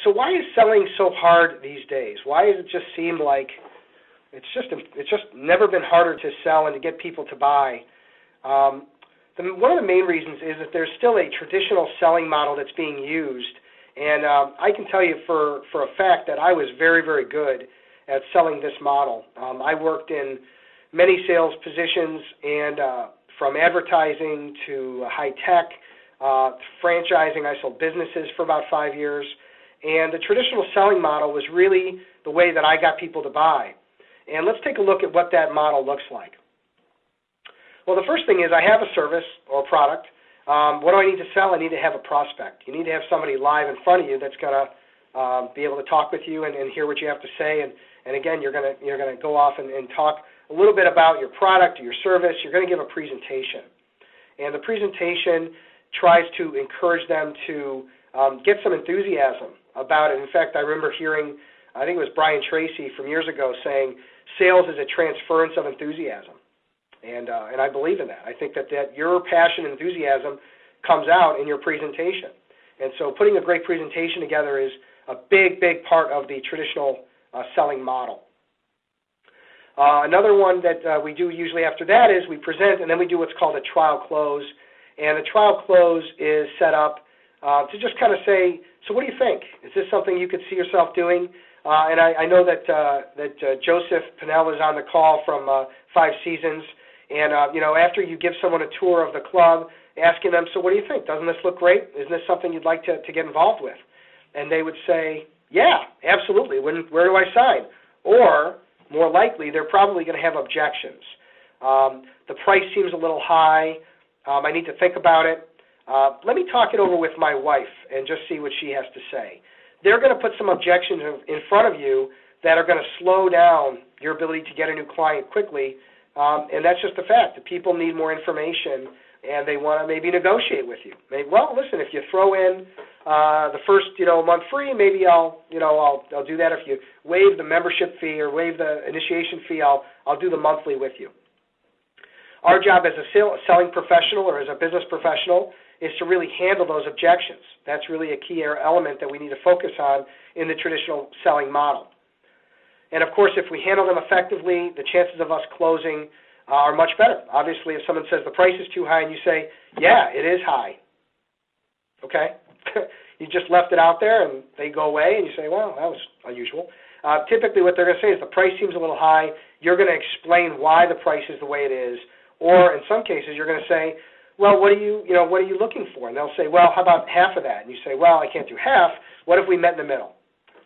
So why is selling so hard these days? Why does it just seem like it's just never been harder to sell and to get people to buy? One of the main reasons is that there's still a traditional selling model that's being used, and I can tell you for a fact that I was very, very good at selling this model. I worked in many sales positions, and from advertising to high tech, franchising. I sold businesses for about 5 years, and the traditional selling model was really the way that I got people to buy. And let's take a look at what that model looks like. Well, the first thing is I have a service or a product. What do I need to sell? I need to have a prospect. You need to have somebody live in front of you that's going to be able to talk with you and hear what you have to say. And again, you're going to go off and talk a little bit about your product or your service. You're going to give a presentation. And the presentation tries to encourage them to get some enthusiasm about it. In fact, I remember hearing, I think it was Brian Tracy from years ago saying, sales is a transference of enthusiasm. And I believe in that. I think that your passion and enthusiasm comes out in your presentation. And so putting a great presentation together is a big, big part of the traditional selling model. Another one that we do usually after that is we present, and then we do what's called a trial close. And the trial close is set up to just kind of say, so what do you think? Is this something you could see yourself doing? And I know that Joseph Pinnell is on the call from 5 Seasons. And, after you give someone a tour of the club, asking them, so what do you think? Doesn't this look great? Isn't this something you'd like to get involved with? And they would say, yeah, absolutely. Where do I sign? Or, more likely, they're probably going to have objections. The price seems a little high. I need to think about it. Let me talk it over with my wife and just see what she has to say. They're going to put some objections in front of you that are going to slow down your ability to get a new client quickly. And that's just the fact. The people need more information, and they want to maybe negotiate with you. Well, listen, if you throw in the first month free, maybe I'll do that. If you waive the membership fee or waive the initiation fee, I'll do the monthly with you. Our job as a selling professional or as a business professional is to really handle those objections. That's really a key element that we need to focus on in the traditional selling model. And, of course, if we handle them effectively, the chances of us closing are much better. Obviously, if someone says the price is too high and you say, yeah, it is high, okay? You just left it out there and they go away and you say, well, that was unusual. Typically what they're going to say is the price seems a little high. You're going to explain why the price is the way it is. Or in some cases you're going to say, well, what are you looking for? And they'll say, well, how about half of that? And you say, well, I can't do half. What if we met in the middle?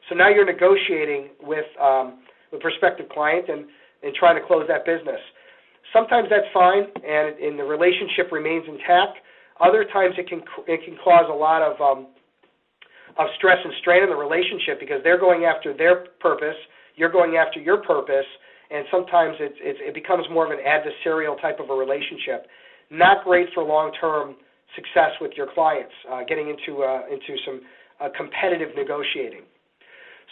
So now you're negotiating with the prospective client and trying to close that business. Sometimes that's fine, and the relationship remains intact. Other times it can cause a lot of stress and strain in the relationship because they're going after their purpose, you're going after your purpose, and sometimes it becomes more of an adversarial type of a relationship. Not great for long-term success with your clients, getting into some competitive negotiating.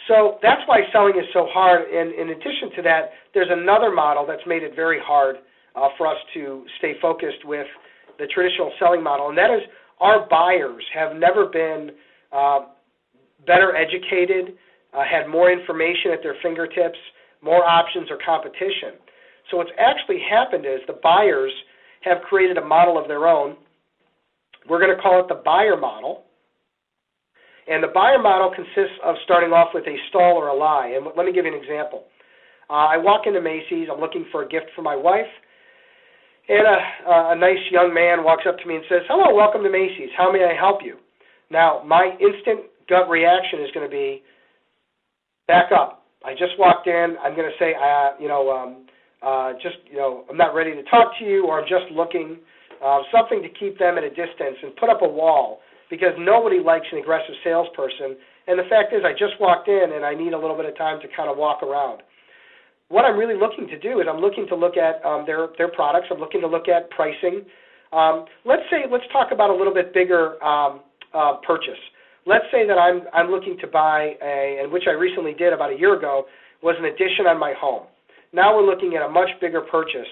So that's why selling is so hard. And in addition to that, there's another model that's made it very hard for us to stay focused with the traditional selling model, and that is our buyers have never been better educated, had more information at their fingertips, more options or competition. So what's actually happened is the buyers have created a model of their own. We're going to call it the buyer model. And the buyer model consists of starting off with a stall or a lie. And let me give you an example. I walk into Macy's. I'm looking for a gift for my wife. And a nice young man walks up to me and says, hello, welcome to Macy's. How may I help you? Now, my instant gut reaction is going to be, back up. I just walked in. I'm going to say, I'm not ready to talk to you, or I'm just looking, something to keep them at a distance and put up a wall, because nobody likes an aggressive salesperson. And the fact is I just walked in and I need a little bit of time to kind of walk around. What I'm really looking to do is I'm looking to look at their products. I'm looking to look at pricing. Let's talk about a little bit bigger purchase. Let's say that I'm looking to buy and which I recently did about a year ago, was an addition on my home. Now we're looking at a much bigger purchase.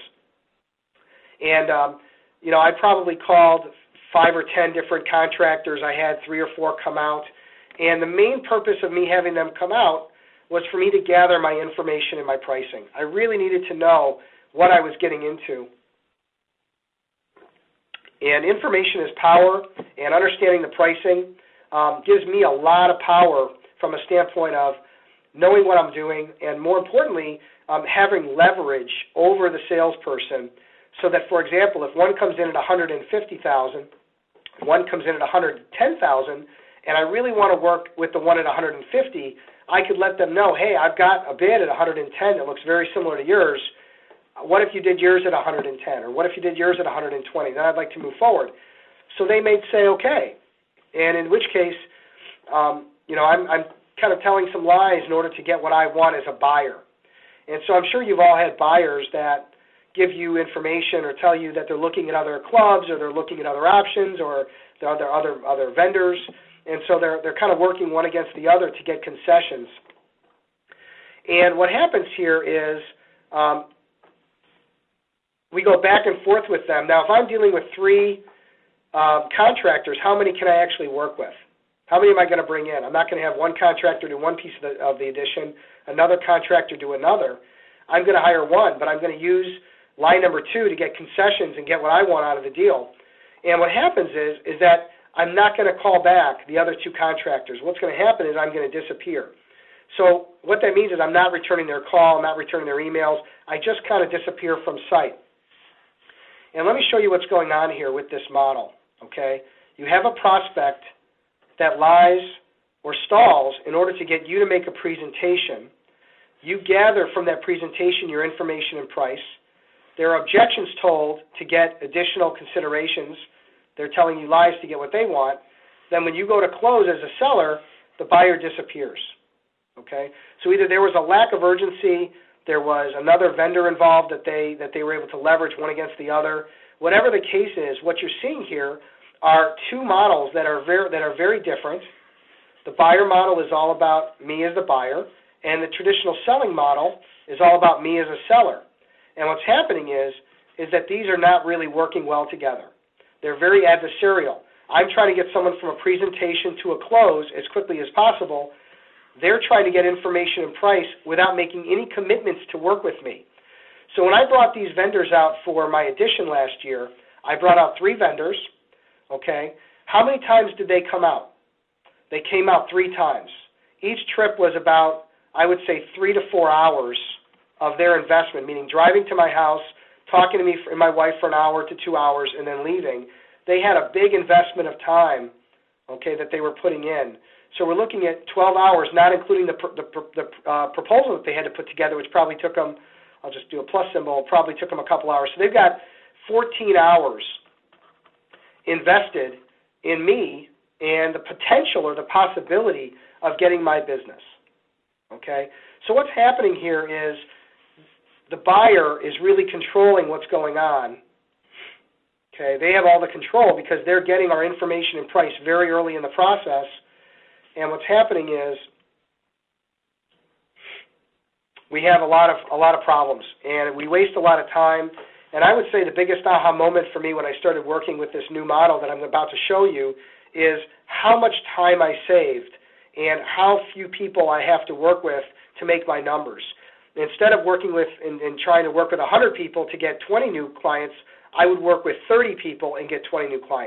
And, I probably called 5 or 10 different contractors. I had 3 or 4 come out, And the main purpose of me having them come out was for me to gather my information and my pricing. I really needed to know what I was getting into. And information is power, and understanding the pricing gives me a lot of power from a standpoint of knowing what I'm doing, and more importantly, having leverage over the salesperson so that, for example, if one comes in at $150,000, one comes in at $110,000, and I really want to work with the one at $150,000, I could let them know, hey, I've got a bid at $110,000 that looks very similar to yours. What if you did yours at $110,000, or what if you did yours at $120,000? Then I'd like to move forward. So they may say, okay, and in which case, I'm kind of telling some lies in order to get what I want as a buyer. And so I'm sure you've all had buyers that give you information or tell you that they're looking at other clubs or they're looking at other options or there are other vendors, and so they're kind of working one against the other to get concessions. And what happens here is we go back and forth with them. Now, if I'm dealing with 3 contractors, how many can I actually work with? How many am I going to bring in? I'm not going to have one contractor do one piece of the addition, another contractor do another. I'm going to hire one, but I'm going to use line number 2 to get concessions and get what I want out of the deal. And what happens is that I'm not going to call back the other 2 contractors. What's going to happen is I'm going to disappear. So what that means is I'm not returning their call, I'm not returning their emails. I just kind of disappear from sight. And let me show you what's going on here with this model, okay? You have a prospect that lies or stalls in order to get you to make a presentation. You gather from that presentation your information and price. There are objections told to get additional considerations. They're telling you lies to get what they want. Then when you go to close as a seller, the buyer disappears, okay? So either there was a lack of urgency, there was another vendor involved that they were able to leverage one against the other. Whatever the case is, what you're seeing here are 2 models that are very different. The buyer model is all about me as the buyer, and the traditional selling model is all about me as a seller. And what's happening is that these are not really working well together. They're very adversarial. I'm trying to get someone from a presentation to a close as quickly as possible. They're trying to get information and price without making any commitments to work with me. So when I brought these vendors out for my edition last year, I brought out 3 vendors, okay? How many times did they come out? They came out 3 times. Each trip was about, I would say, 3 to 4 hours of their investment, meaning driving to my house, talking to me and my wife for an hour to 2 hours, and then leaving. They had a big investment of time, okay, that they were putting in. So we're looking at 12 hours, not including the proposal that they had to put together, which probably took them, I'll just do a plus symbol, probably took them a couple hours. So they've got 14 hours invested in me and the potential or the possibility of getting my business, okay? So what's happening here is the buyer is really controlling what's going on, okay? They have all the control because they're getting our information and price very early in the process. And what's happening is we have a lot of problems, and we waste a lot of time. And I would say the biggest aha moment for me when I started working with this new model that I'm about to show you is how much time I saved and how few people I have to work with to make my numbers. Instead of working with and trying to work with 100 people to get 20 new clients, I would work with 30 people and get 20 new clients.